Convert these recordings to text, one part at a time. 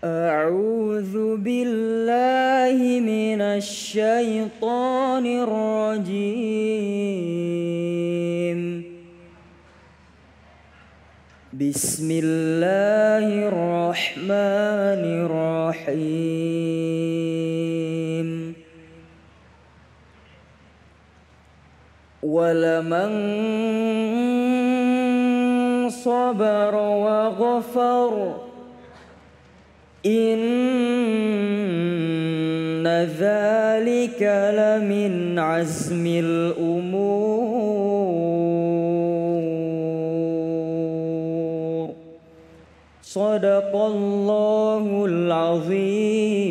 أعوذ بالله من الشيطان الرجيم. بسم الله الرحمن الرحيم. ولمن صبر وغفر إن ذلك لمن عزم الأمور. صدق الله العظيم.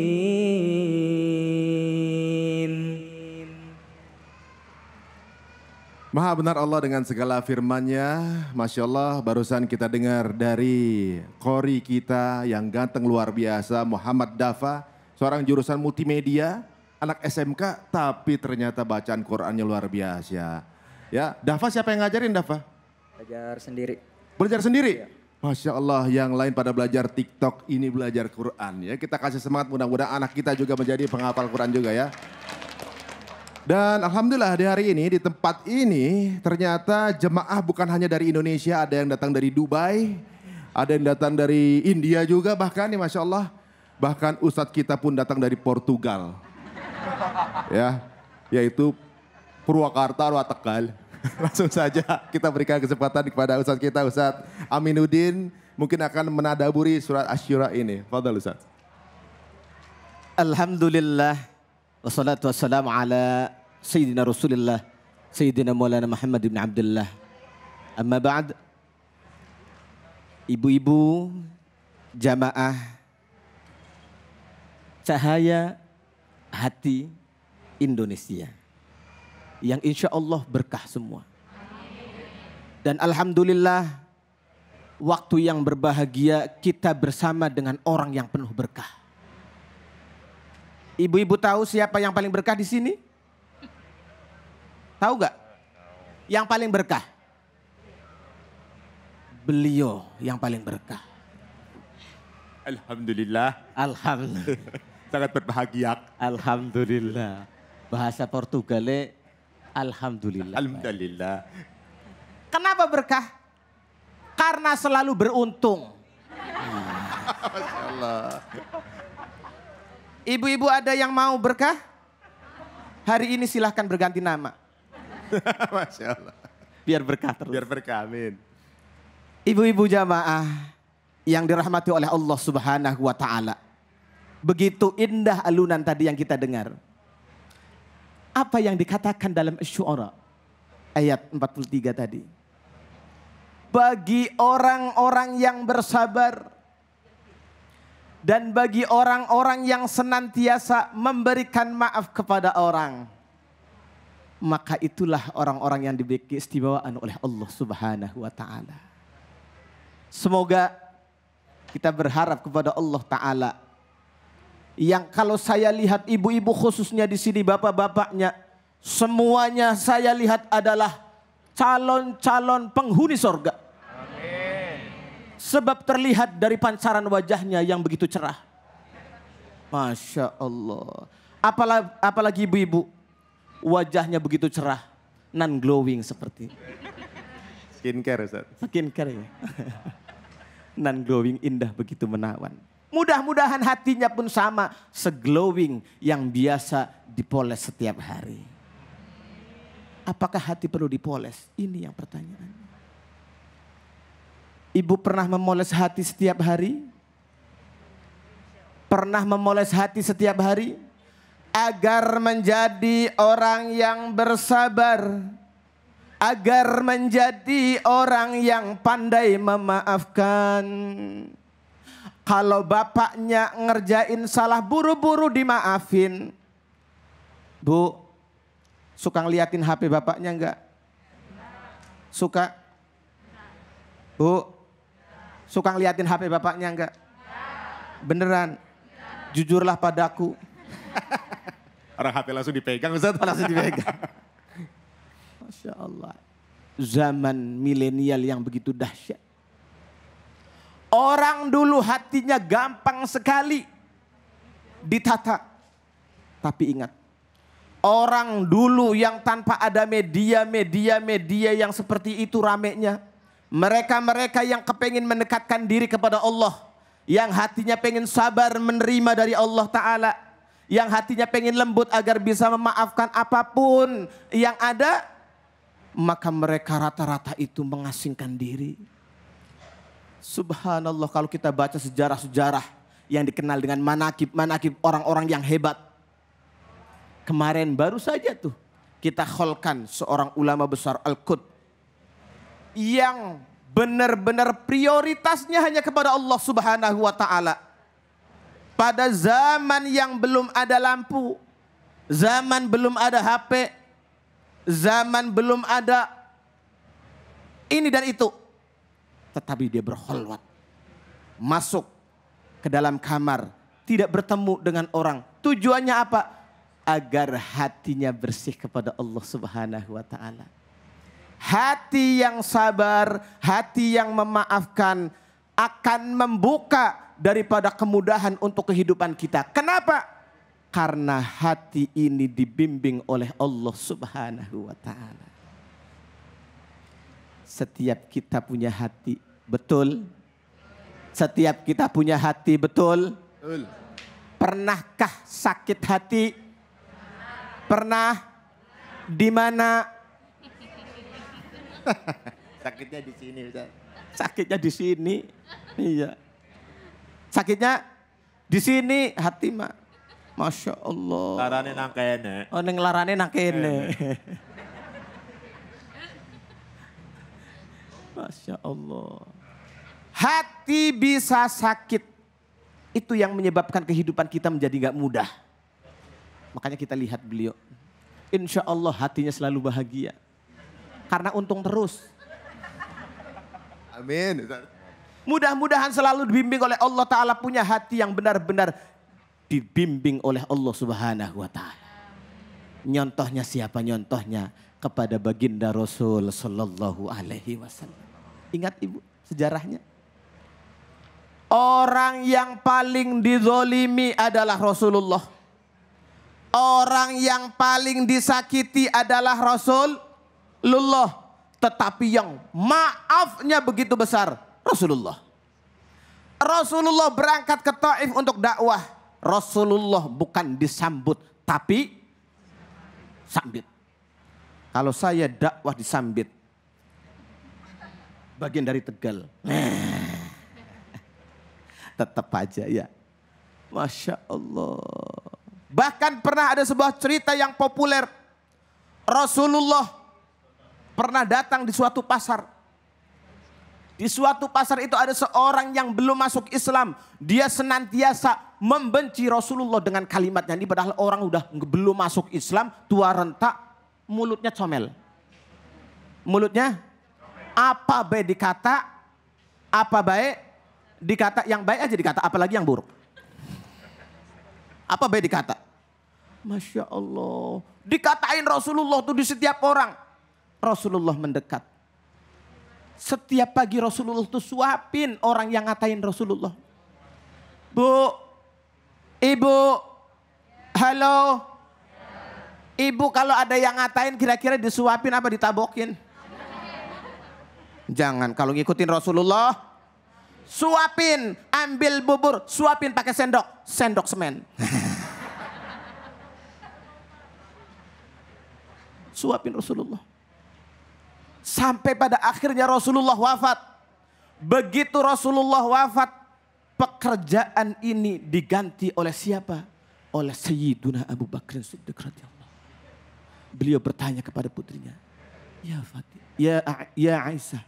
Maha benar Allah dengan segala firman-Nya. Masya Allah, barusan kita dengar dari qori kita yang ganteng luar biasa, Muhammad Dafa, seorang jurusan multimedia, anak SMK, tapi ternyata bacaan Qur'annya luar biasa. Ya, Dafa siapa yang ngajarin Dafa? Belajar sendiri. Belajar sendiri? Masya Allah, yang lain pada belajar TikTok, ini belajar Qur'an. Ya, kita kasih semangat, mudah-mudahan anak kita juga menjadi penghafal Qur'an juga ya. Dan alhamdulillah di hari ini, di tempat ini ternyata jemaah bukan hanya dari Indonesia, ada yang datang dari Dubai, ada yang datang dari India juga bahkan ya Masya Allah. Bahkan Ustadz kita pun datang dari Portugal. Ya, yaitu Purwakarta, Tegal. Langsung saja kita berikan kesempatan kepada Ustadz kita, Ustadz Aminuddin. Mungkin akan menadaburi surat Asy-Syura ini. Fadhal Ustadz. Alhamdulillah. Wassalatu wassalamu ala Sayyidina Rasulullah Sayyidina Maulana Muhammad ibn Abdullah. Amma ba'd. Ibu-ibu jamaah cahaya hati Indonesia yang insya Allah berkah semua. Dan alhamdulillah waktu yang berbahagia kita bersama dengan orang yang penuh berkah. Ibu-ibu tahu siapa yang paling berkah di sini? Tahu gak? Yang paling berkah? Beliau yang paling berkah. Alhamdulillah. Alhamdulillah. Sangat berbahagia. Alhamdulillah. Bahasa Portugalnya alhamdulillah. Alhamdulillah. Kenapa berkah? Karena selalu beruntung. Masya Allah. Ibu-ibu ada yang mau berkah? Hari ini silahkan berganti nama. Masya Allah. Biar berkah terus. Biar berkah, amin. Ibu-ibu jamaah yang dirahmati oleh Allah Subhanahu wa Ta'ala. Begitu indah alunan tadi yang kita dengar. Apa yang dikatakan dalam Asy-Syu'ara ayat 43 tadi? Bagi orang-orang yang bersabar dan bagi orang-orang yang senantiasa memberikan maaf kepada orang, maka itulah orang-orang yang diberi keistimewaan oleh Allah Subhanahu wa Ta'ala. Semoga kita berharap kepada Allah Ta'ala, yang kalau saya lihat ibu-ibu khususnya di sini, bapak-bapaknya, semuanya saya lihat adalah calon-calon penghuni surga. Sebab terlihat dari pancaran wajahnya yang begitu cerah. Masya Allah. Apalagi ibu-ibu, wajahnya begitu cerah, non glowing seperti. Skincare Ustaz. Skincare ya. Non glowing, indah begitu menawan. Mudah-mudahan hatinya pun sama, seglowing yang biasa dipoles setiap hari. Apakah hati perlu dipoles? Ini yang pertanyaan. Ibu pernah memoles hati setiap hari? Pernah memoles hati setiap hari? Agar menjadi orang yang bersabar. Agar menjadi orang yang pandai memaafkan. Kalau bapaknya ngerjain salah, buru-buru dimaafin. Bu, suka ngeliatin HP bapaknya enggak? Suka? Bu, suka ngeliatin HP bapaknya enggak? Beneran? Jujurlah padaku. Orang HP langsung dipegang Ustaz. Langsung dipegang. Masya Allah. Zaman milenial yang begitu dahsyat. Orang dulu hatinya gampang sekali ditata. Tapi ingat, orang dulu yang tanpa ada media yang seperti itu ramenya. Mereka-mereka yang kepengen mendekatkan diri kepada Allah. Yang hatinya pengen sabar menerima dari Allah Ta'ala. Yang hatinya pengen lembut agar bisa memaafkan apapun yang ada. Maka mereka rata-rata itu mengasingkan diri. Subhanallah, kalau kita baca sejarah-sejarah yang dikenal dengan manakib orang-orang yang hebat. Kemarin baru saja tuh kita kholkan seorang ulama besar Al-Qut. Yang benar-benar prioritasnya hanya kepada Allah Subhanahu wa Ta'ala. Pada zaman yang belum ada lampu, zaman belum ada HP, zaman belum ada ini dan itu. Tetapi dia berkholwat, masuk ke dalam kamar, tidak bertemu dengan orang. Tujuannya apa? Agar hatinya bersih kepada Allah Subhanahu wa Ta'ala. Hati yang sabar, hati yang memaafkan akan membuka daripada kemudahan untuk kehidupan kita. Kenapa? Karena hati ini dibimbing oleh Allah Subhanahu wa Ta'ala. Setiap kita punya hati, betul? Setiap kita punya hati, betul? Betul. Pernahkah sakit hati? Pernah? Di mana? Sakitnya di sini, Ustaz. Sakitnya di sini. Iya. Sakitnya di sini hati mah. Masya Allah. Larane nang kene. Oh, neng larane nang kene. Masya Allah. Hati bisa sakit. Itu yang menyebabkan kehidupan kita menjadi gak mudah. Makanya kita lihat beliau. Insya Allah hatinya selalu bahagia. Karena untung terus. Amin. Mudah-mudahan selalu dibimbing oleh Allah Ta'ala, punya hati yang benar-benar dibimbing oleh Allah Subhanahu wa Ta'ala. Nyontohnya siapa? Nyontohnya kepada baginda Rasul Sallallahu Alaihi Wasallam. Ingat ibu sejarahnya. Orang yang paling dizolimi adalah Rasulullah. Orang yang paling disakiti adalah Rasulullah. Tetapi yang maafnya begitu besar, Rasulullah. Rasulullah berangkat ke Taif untuk dakwah. Rasulullah bukan disambut, tapi sambit. Kalau saya dakwah disambit, bagian dari Tegal. Tetap aja ya. Masya Allah. Bahkan pernah ada sebuah cerita yang populer. Rasulullah pernah datang di suatu pasar. Di suatu pasar itu ada seorang yang belum masuk Islam. Dia senantiasa membenci Rasulullah dengan kalimatnya. Ini padahal orang udah belum masuk Islam, tua rentak, mulutnya comel. Mulutnya apa baik dikata, apa baik dikata, yang baik aja dikata, apalagi yang buruk. Apa baik dikata? Masya Allah. Dikatain Rasulullah tuh di setiap orang. Rasulullah mendekat. Setiap pagi Rasulullah tuh suapin orang yang ngatain Rasulullah. Bu, ibu, halo. Ibu kalau ada yang ngatain kira-kira disuapin apa ditabokin? Jangan, kalau ngikutin Rasulullah, suapin, ambil bubur, suapin pakai sendok semen. Suapin Rasulullah. Sampai pada akhirnya Rasulullah wafat. Begitu Rasulullah wafat, pekerjaan ini diganti oleh siapa? Oleh Sayyiduna Abu Bakr Siddiq radhiyallahu. Beliau bertanya kepada putrinya, ya Fatih, ya Aisyah,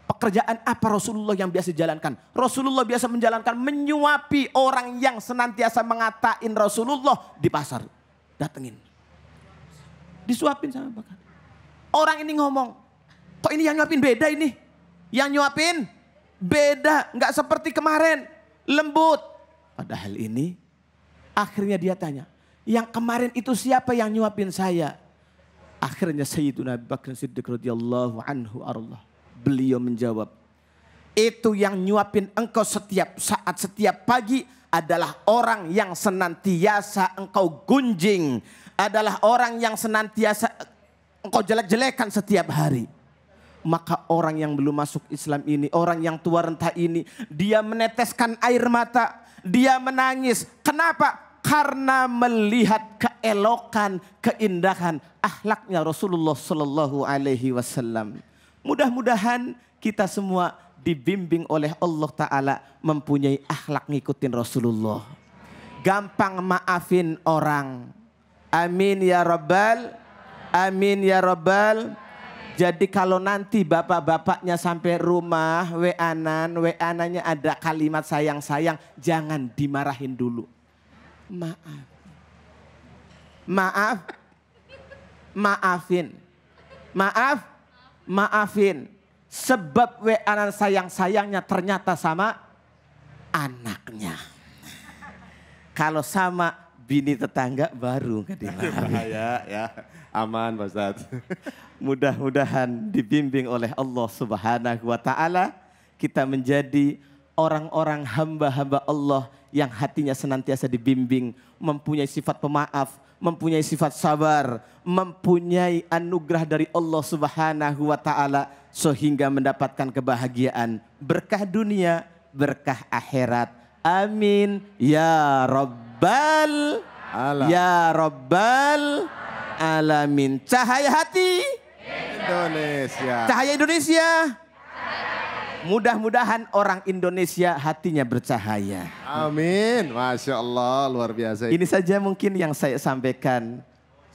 pekerjaan apa Rasulullah yang biasa jalankan? Rasulullah biasa menjalankan menyuapi orang yang senantiasa mengatain Rasulullah di pasar. Datengin. Disuapin sama Bakar. Orang ini ngomong, kok ini yang nyuapin beda ini? Yang nyuapin beda, nggak seperti kemarin, lembut. Padahal ini, akhirnya dia tanya, yang kemarin itu siapa yang nyuapin saya? Akhirnya Sayyiduna Abu Bakar Siddiq radhiyallahu anhu arallah. Beliau menjawab, itu yang nyuapin engkau setiap saat, setiap pagi adalah orang yang senantiasa engkau gunjing, adalah orang yang senantiasa engkau jelek-jelekan setiap hari. Maka orang yang belum masuk Islam ini, orang yang tua renta ini, dia meneteskan air mata, dia menangis. Kenapa? Karena melihat keelokan, keindahan akhlaknya Rasulullah Sallallahu Alaihi Wasallam. Mudah-mudahan kita semua dibimbing oleh Allah Ta'ala mempunyai akhlak ngikutin Rasulullah. Gampang maafin orang. Amin ya Rabbal. Amin ya Rabbal. Jadi kalau nanti bapak-bapaknya sampai rumah WA-nya ada kalimat sayang-sayang, jangan dimarahin dulu. Maaf. Maaf. Maafin. Maaf. Maafin. Sebab WA-an sayang-sayangnya ternyata sama anaknya. Kalau sama bini tetangga baru nggak dimarahin. Ya, aman Pak Ustadz. Mudah-mudahan dibimbing oleh Allah Subhanahu wa Ta'ala, kita menjadi orang-orang hamba-hamba Allah yang hatinya senantiasa dibimbing, mempunyai sifat pemaaf, mempunyai sifat sabar, mempunyai anugerah dari Allah Subhanahu wa Ta'ala sehingga mendapatkan kebahagiaan, berkah dunia, berkah akhirat. Amin ya Rabbal ya Rabbal alamin. Cahaya hati Indonesia. Cahaya Indonesia. Mudah-mudahan orang Indonesia hatinya bercahaya. Amin. Masya Allah, luar biasa. Ini saja mungkin yang saya sampaikan.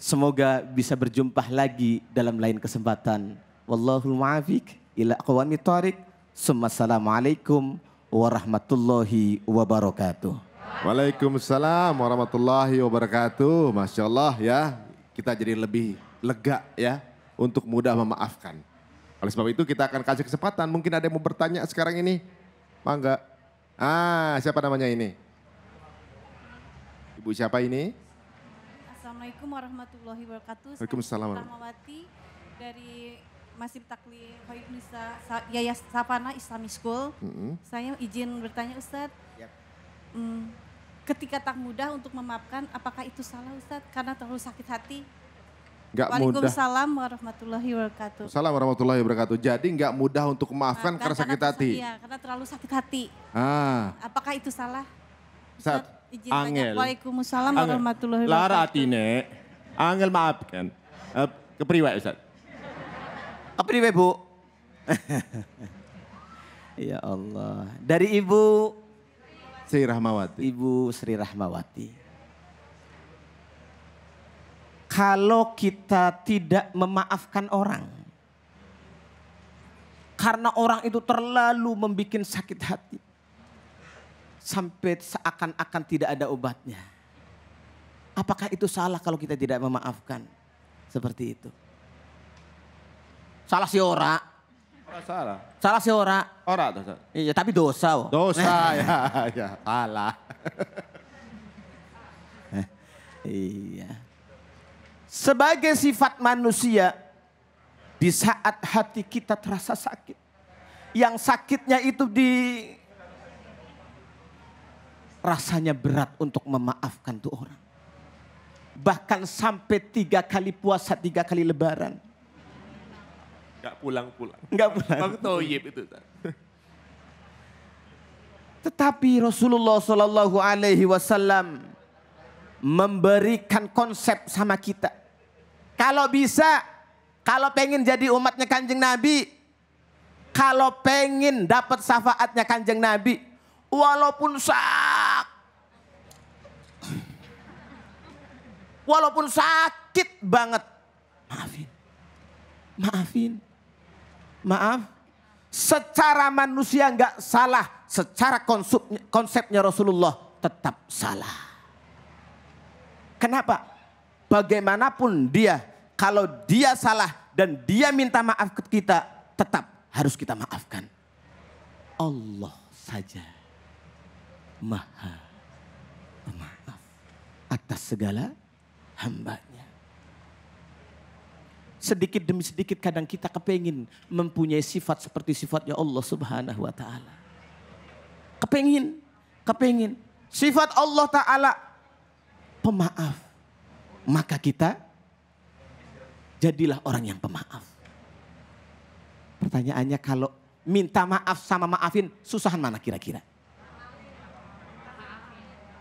Semoga bisa berjumpa lagi dalam lain kesempatan. Wallahul muwaffiq ila aqwamit thoriq. Assalamualaikum warahmatullahi wabarakatuh. Waalaikumsalam warahmatullahi wabarakatuh. Masya Allah ya, kita jadi lebih lega ya untuk mudah memaafkan. Oleh sebab itu kita akan kasih kesempatan. Mungkin ada yang mau bertanya sekarang ini. Mangga. Siapa namanya ini? Ibu siapa ini? Assalamualaikum warahmatullahi wabarakatuh. Waalaikumsalam. Saya Rahmawati dari Masjid Taklim Khairunisa Yayas Sapana Islamic School. Saya izin bertanya Ustadz. Ketika tak mudah untuk memaafkan, apakah itu salah Ustadz? Karena terlalu sakit hati. Nggak mudah. Waalaikumsalam warahmatullahi wabarakatuh. Assalamualaikum warahmatullahi wabarakatuh. Jadi nggak mudah untuk memaafkan karena sakit hati. Iya, karena terlalu sakit hati. Apakah itu salah? Saat Izin tanya. Waalaikumsalam warahmatullahi wabarakatuh. Lara atine, angel maafkan. Kepriwe Ustaz? Kepriwe Bu? Ya Allah. Dari Ibu Sri Rahmawati. Ibu Sri Rahmawati. Kalau kita tidak memaafkan orang, karena orang itu terlalu membuat sakit hati, sampai seakan-akan tidak ada obatnya. Apakah itu salah kalau kita tidak memaafkan? Seperti itu. Salah si ora. Salah. Salah si ora. Ora dosa. Iya, tapi dosa. Dosa ya. Salah. Iya. Sebagai sifat manusia, di saat hati kita terasa sakit, yang sakitnya itu rasanya berat untuk memaafkan tuh orang. Bahkan sampai 3 kali puasa, 3 kali lebaran. Gak pulang-pulang. Enggak pulang. Bang Toyib itu. Tetapi Rasulullah Shallallahu Alaihi Wasallam memberikan konsep sama kita. Kalau bisa, kalau pengen jadi umatnya Kanjeng Nabi, kalau pengen dapat syafaatnya Kanjeng Nabi, walaupun sakit banget, maaf. Secara manusia nggak salah, secara konsepnya Rasulullah tetap salah. Kenapa? Bagaimanapun dia, kalau dia salah dan dia minta maaf ke kita, tetap harus kita maafkan. Allah saja Maha Pemaaf atas segala hambanya. sedikit demi sedikit kadang kita kepingin mempunyai sifat seperti sifatnya Allah Subhanahu wa taala. Kepingin. Sifat Allah taala pemaaf. Maka kita jadilah orang yang pemaaf. Pertanyaannya, kalau minta maaf sama maafin, susahan mana kira-kira?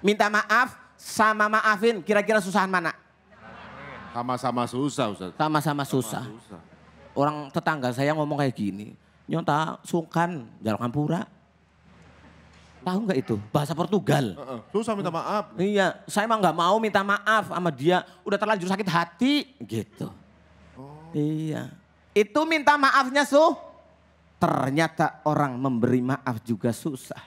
Minta maaf sama maafin, kira-kira susahan mana? Sama-sama susah, Ustaz. Sama-sama susah. Orang tetangga saya ngomong kayak gini, nyonta sungkan, jalan pura. Tahu nggak itu? Bahasa Portugal. Susah minta maaf. Iya, saya emang nggak mau minta maaf sama dia. Udah terlanjur sakit hati, gitu. Iya, itu minta maafnya ternyata orang memberi maaf juga susah.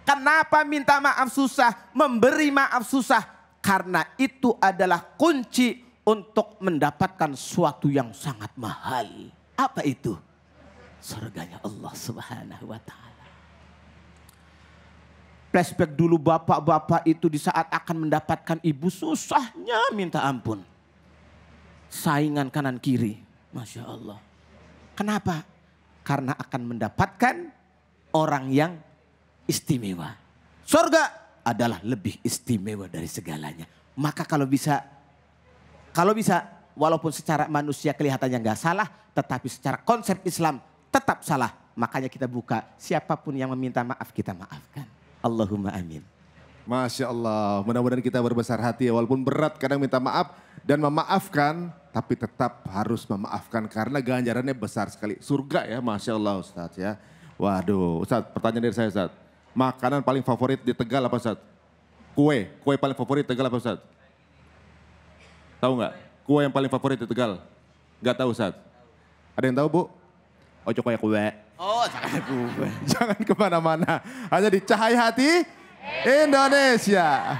Kenapa minta maaf susah? Memberi maaf susah. Karena itu adalah kunci untuk mendapatkan suatu yang sangat mahal. Apa itu? Surganya Allah Subhanahu wa taala. Flashback dulu bapak-bapak itu di saat akan mendapatkan ibu susahnya minta ampun. Saingan kanan kiri. Masya Allah. Kenapa? Karena akan mendapatkan orang yang istimewa. Surga adalah lebih istimewa dari segalanya. Maka kalau bisa walaupun secara manusia kelihatannya nggak salah, tetapi secara konsep Islam tetap salah. Makanya kita buka, siapapun yang meminta maaf kita maafkan. Allahumma amin. Masya Allah, mudah-mudahan kita berbesar hati ya, walaupun berat kadang minta maaf dan memaafkan, tapi tetap harus memaafkan karena ganjarannya besar sekali. Surga ya, Masya Allah Ustadz ya. Waduh, Ustadz, pertanyaan dari saya Ustadz. Makanan paling favorit di Tegal apa Ustadz? Kue paling favorit di Tegal apa Ustadz? Tahu nggak? Kue yang paling favorit di Tegal? Nggak tahu Ustadz? Ada yang tahu Bu? Ojo kayak kue. Oh, jangan kue. Jangan kemana-mana, hanya di Cahaya Hati Indonesia.